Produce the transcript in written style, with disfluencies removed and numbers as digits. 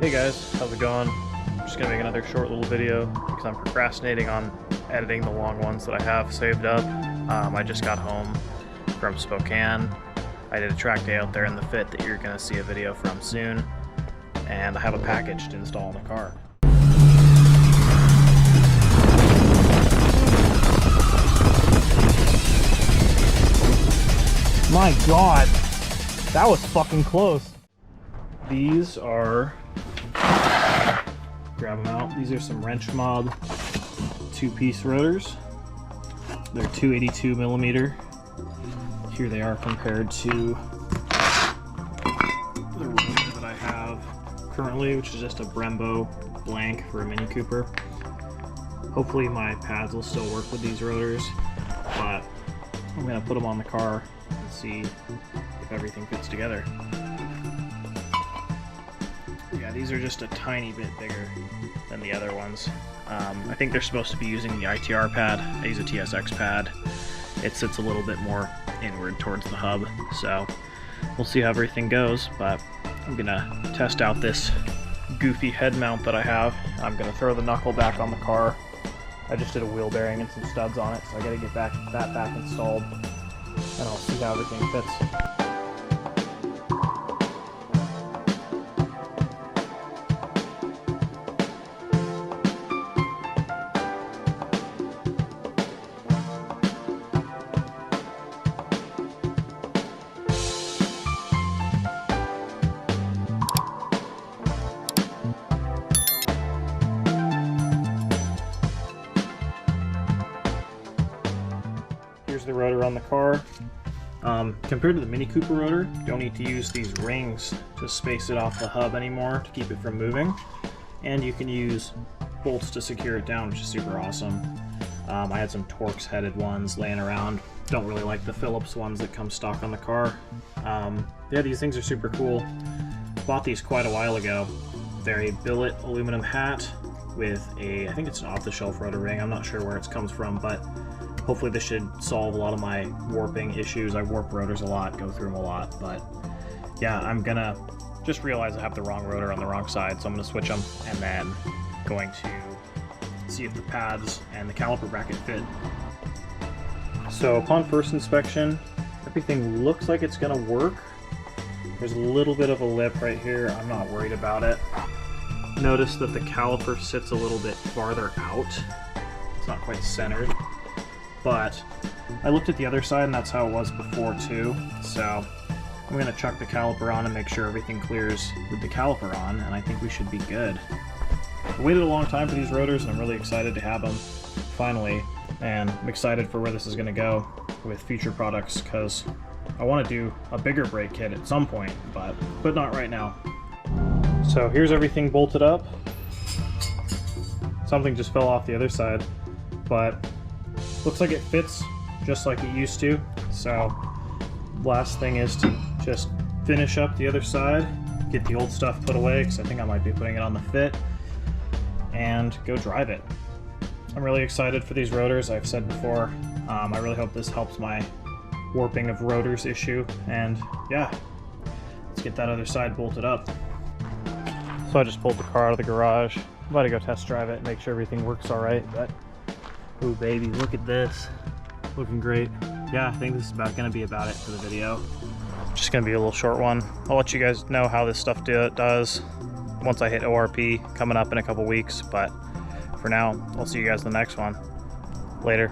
Hey guys, how's it going? I'm just gonna make another short little video because I'm procrastinating on editing the long ones that I have saved up. I just got home from Spokane. I did a track day out there in the Fit that you're gonna see a video from soon, and I have a package to install in the car. My God, that was fucking close. These are, grab them out, these are some Wrenchmob two-piece rotors. They're 282 millimeter. Here they are compared to the rotor that I have currently, which is just a Brembo blank for a Mini Cooper. Hopefully my pads will still work with these rotors, but I'm gonna put them on the car and see if everything fits together. Yeah, these are just a tiny bit bigger than the other ones. I think they're supposed to be using the ITR pad. I use a TSX pad. It sits a little bit more inward towards the hub, so we'll see how everything goes, but I'm gonna test out this goofy head mount that I have. I'm gonna throw the knuckle back on the car. I just did a wheel bearing and some studs on it, so I gotta get that back installed, and I'll see how everything fits. Here's the rotor on the car. Compared to the Mini Cooper rotor, you don't need to use these rings to space it off the hub anymore to keep it from moving. And you can use bolts to secure it down, which is super awesome. I had some Torx headed ones laying around. Don't really like the Phillips ones that come stock on the car. Yeah, these things are super cool. Bought these quite a while ago. They're a billet aluminum hat with a, I think it's an off-the-shelf rotor ring. I'm not sure where it comes from, but hopefully this should solve a lot of my warping issues. I warp rotors a lot, go through them a lot, but yeah, I'm gonna just realize I have the wrong rotor on the wrong side, so I'm gonna switch them and then going to see if the pads and the caliper bracket fit. So upon first inspection, everything looks like it's gonna work. There's a little bit of a lip right here. I'm not worried about it. Notice that the caliper sits a little bit farther out. It's not quite centered. But I looked at the other side and that's how it was before too, so I'm going to chuck the caliper on and make sure everything clears with the caliper on, and I think we should be good. I waited a long time for these rotors and I'm really excited to have them finally, and I'm excited for where this is going to go with future products because I want to do a bigger brake kit at some point, but not right now. So here's everything bolted up. Something just fell off the other side, but looks like it fits just like it used to. So last thing is to just finish up the other side, get the old stuff put away because I think I might be putting it on the Fit, and go drive it. I'm really excited for these rotors. I've said before, I really hope this helps my warping of rotors issue, and yeah, let's get that other side bolted up. So I just pulled the car out of the garage. I'm about to go test drive it and make sure everything works all right, but ooh baby, look at this. Looking great. Yeah, I think this is gonna be about it for the video. Just gonna be a little short one. I'll let you guys know how this stuff does once I hit ORP coming up in a couple weeks, but for now, I'll see you guys in the next one. Later.